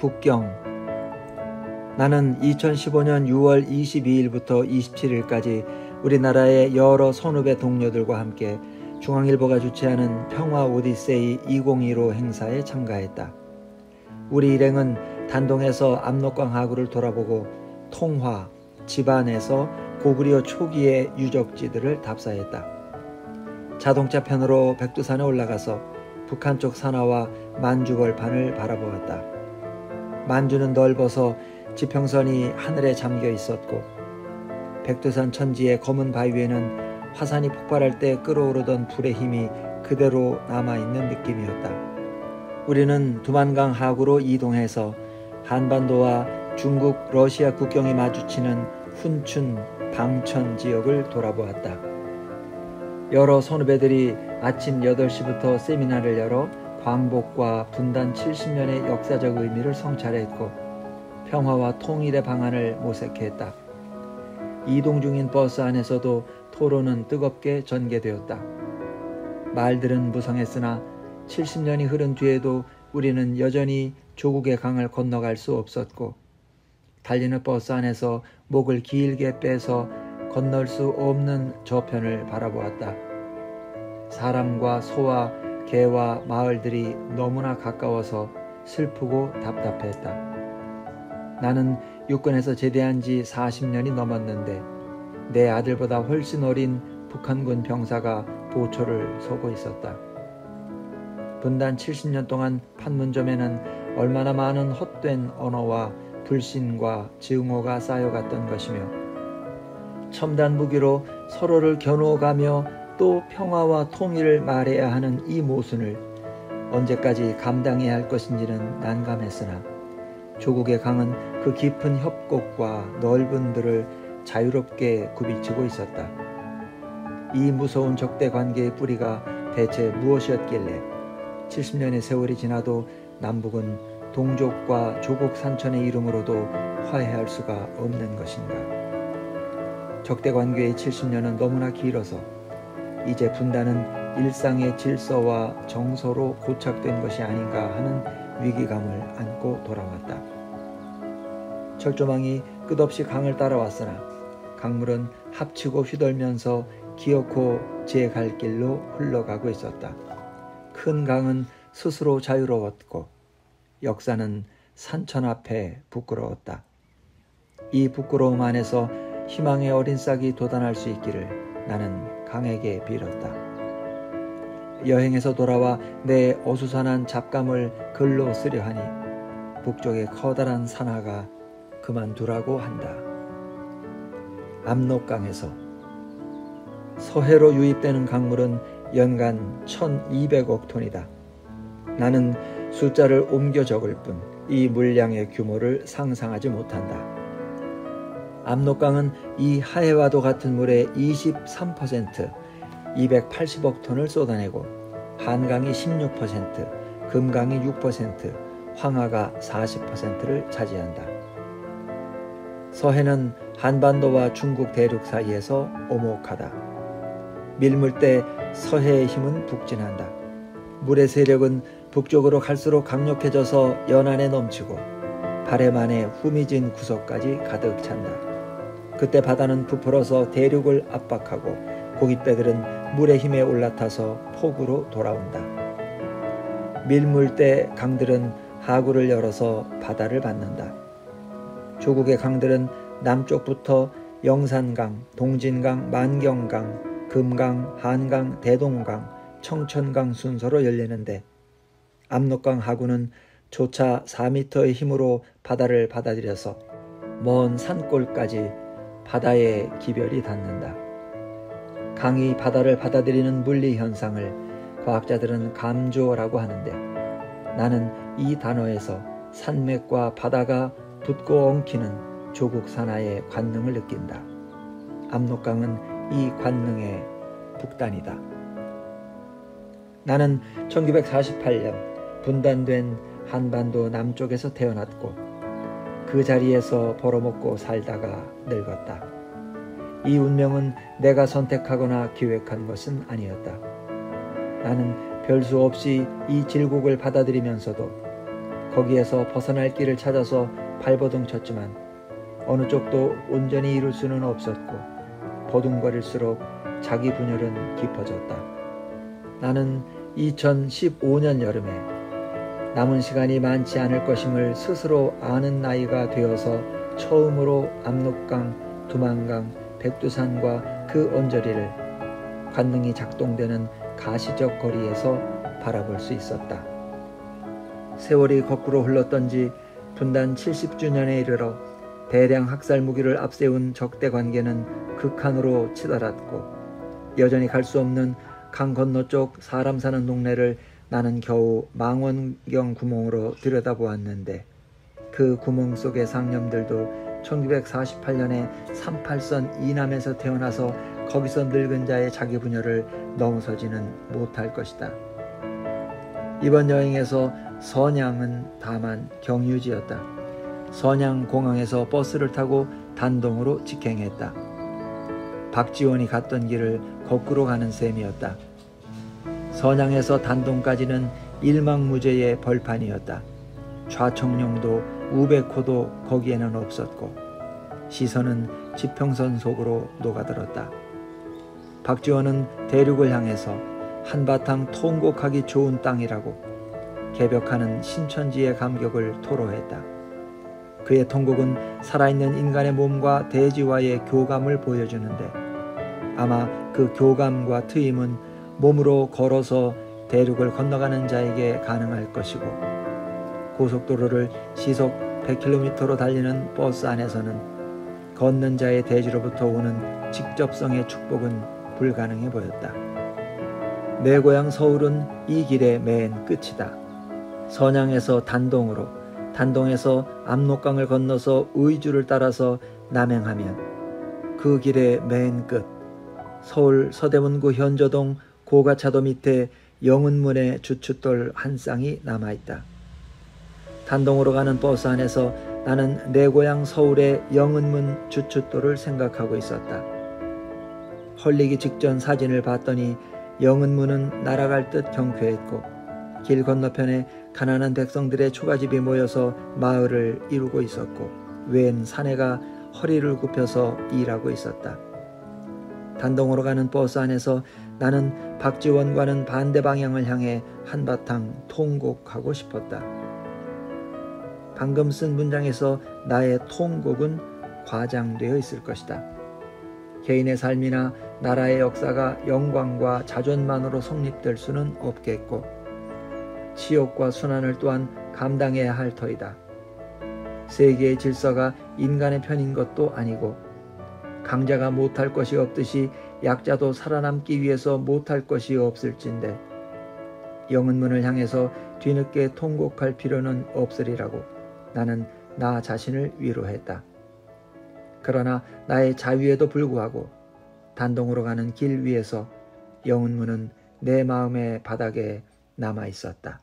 국경. 나는 2015년 6월 22일부터 27일까지 우리나라의 여러 선후배 동료들과 함께 중앙일보가 주최하는 평화 오디세이 2015 행사에 참가했다. 우리 일행은 단동에서 압록강 하구를 돌아보고 통화, 집안에서 고구려 초기의 유적지들을 답사했다. 자동차 편으로 백두산에 올라가서 북한 쪽 산하와 만주 벌판을 바라보았다. 만주는 넓어서 지평선이 하늘에 잠겨 있었고 백두산 천지의 검은 바위에는 화산이 폭발할 때 끓어오르던 불의 힘이 그대로 남아있는 느낌이었다. 우리는 두만강 하구로 이동해서 한반도와 중국, 러시아 국경이 마주치는 훈춘, 방천 지역을 돌아보았다. 여러 선후배들이 아침 8시부터 세미나를 열어 광복과 분단 70년의 역사적 의미를 성찰했고 평화와 통일의 방안을 모색했다. 이동 중인 버스 안에서도 토론은 뜨겁게 전개되었다. 말들은 무성했으나 70년이 흐른 뒤에도 우리는 여전히 조국의 강을 건너갈 수 없었고 달리는 버스 안에서 목을 길게 빼서 건널 수 없는 저편을 바라보았다. 사람과 소와 개와 마을들이 너무나 가까워서 슬프고 답답했다. 나는 육군에서 제대한 지 40년이 넘었는데 내 아들보다 훨씬 어린 북한군 병사가 보초를 서고 있었다. 분단 70년 동안 판문점에는 얼마나 많은 헛된 언어와 불신과 증오가 쌓여갔던 것이며 첨단 무기로 서로를 겨누어가며 또 평화와 통일을 말해야 하는 이 모순을 언제까지 감당해야 할 것인지는 난감했으나 조국의 강은 그 깊은 협곡과 넓은 들을 자유롭게 굽이치고 있었다. 이 무서운 적대 관계의 뿌리가 대체 무엇이었길래 70년의 세월이 지나도 남북은 동족과 조국 산천의 이름으로도 화해할 수가 없는 것인가. 적대 관계의 70년은 너무나 길어서 이제 분단은 일상의 질서와 정서로 고착된 것이 아닌가 하는 위기감을 안고 돌아왔다. 철조망이 끝없이 강을 따라왔으나 강물은 합치고 휘돌면서 기어코 제 갈 길로 흘러가고 있었다. 큰 강은 스스로 자유로웠고 역사는 산천 앞에 부끄러웠다. 이 부끄러움 안에서 희망의 어린 싹이 돋아날 수 있기를 나는 강에게 빌었다. 여행에서 돌아와 내 어수선한 잡감을 글로 쓰려 하니 북쪽의 커다란 산하가 그만두라고 한다. 압록강에서 서해로 유입되는 강물은 연간 1200억 톤이다. 나는 숫자를 옮겨 적을 뿐 이 물량의 규모를 상상하지 못한다. 압록강은 이 하해와도 같은 물의 23%, 280억 톤을 쏟아내고 한강이 16%, 금강이 6%, 황하가 40%를 차지한다. 서해는 한반도와 중국 대륙 사이에서 오목하다. 밀물 때 서해의 힘은 북진한다. 물의 세력은 북쪽으로 갈수록 강력해져서 연안에 넘치고 바람 안에 후미진 구석까지 가득 찬다. 그때 바다는 부풀어서 대륙을 압박하고 고깃배들은 물의 힘에 올라타서 폭우로 돌아온다. 밀물 때 강들은 하구를 열어서 바다를 받는다. 조국의 강들은 남쪽부터 영산강, 동진강, 만경강, 금강, 한강, 대동강, 청천강 순서로 열리는데 압록강 하구는 조차 4m의 힘으로 바다를 받아들여서 먼 산골까지 바다의 기별이 닿는다. 강이 바다를 받아들이는 물리 현상을 과학자들은 감조라고 하는데 나는 이 단어에서 산맥과 바다가 붙고 엉키는 조국 산하의 관능을 느낀다. 압록강은 이 관능의 북단이다. 나는 1948년 분단된 한반도 남쪽에서 태어났고 그 자리에서 벌어먹고 살다가 늙었다. 이 운명은 내가 선택하거나 기획한 것은 아니었다. 나는 별 수 없이 이 질곡을 받아들이면서도 거기에서 벗어날 길을 찾아서 발버둥 쳤지만 어느 쪽도 온전히 이룰 수는 없었고 버둥거릴수록 자기 분열은 깊어졌다. 나는 2015년 여름에 남은 시간이 많지 않을 것임을 스스로 아는 나이가 되어서 처음으로 압록강, 두만강, 백두산과 그 언저리를 관능이 작동되는 가시적 거리에서 바라볼 수 있었다. 세월이 거꾸로 흘렀던지 분단 70주년에 이르러 대량 학살 무기를 앞세운 적대 관계는 극한으로 치달았고 여전히 갈 수 없는 강 건너쪽 사람 사는 동네를 나는 겨우 망원경 구멍으로 들여다보았는데 그 구멍 속의 상념들도 1948년에 38선 이남에서 태어나서 거기서 늙은 자의 자기 분열을 넘어서지는 못할 것이다. 이번 여행에서 선양은 다만 경유지였다. 선양 공항에서 버스를 타고 단동으로 직행했다. 박지원이 갔던 길을 거꾸로 가는 셈이었다. 선양에서 단동까지는 일망무제의 벌판이었다. 좌청룡도 우백호도 거기에는 없었고 시선은 지평선 속으로 녹아들었다. 박지원은 대륙을 향해서 한바탕 통곡하기 좋은 땅이라고 개벽하는 신천지의 감격을 토로했다. 그의 통곡은 살아있는 인간의 몸과 대지와의 교감을 보여주는데 아마 그 교감과 트임은 몸으로 걸어서 대륙을 건너가는 자에게 가능할 것이고 고속도로를 시속 100km로 달리는 버스 안에서는 걷는 자의 대지로부터 오는 직접성의 축복은 불가능해 보였다. 내 고향 서울은 이 길의 맨 끝이다. 선양에서 단동으로, 단동에서 압록강을 건너서 의주를 따라서 남행하면 그 길의 맨 끝, 서울 서대문구 현저동 고가차도 밑에 영은문의 주춧돌 한 쌍이 남아있다. 단동으로 가는 버스 안에서 나는 내 고향 서울의 영은문 주춧돌을 생각하고 있었다. 헐리기 직전 사진을 봤더니 영은문은 날아갈 듯 경쾌했고 길 건너편에 가난한 백성들의 초가집이 모여서 마을을 이루고 있었고 웬 사내가 허리를 굽혀서 일하고 있었다. 단동으로 가는 버스 안에서 나는 박지원과는 반대 방향을 향해 한바탕 통곡하고 싶었다. 방금 쓴 문장에서 나의 통곡은 과장되어 있을 것이다. 개인의 삶이나 나라의 역사가 영광과 자존만으로 성립될 수는 없겠고 치욕과 순환을 또한 감당해야 할 터이다. 세계의 질서가 인간의 편인 것도 아니고 강자가 못할 것이 없듯이 약자도 살아남기 위해서 못할 것이 없을진데 영은문을 향해서 뒤늦게 통곡할 필요는 없으리라고 나는 나 자신을 위로했다. 그러나 나의 자유에도 불구하고 단동으로 가는 길 위에서 영은문은 내 마음의 바닥에 남아 있었다.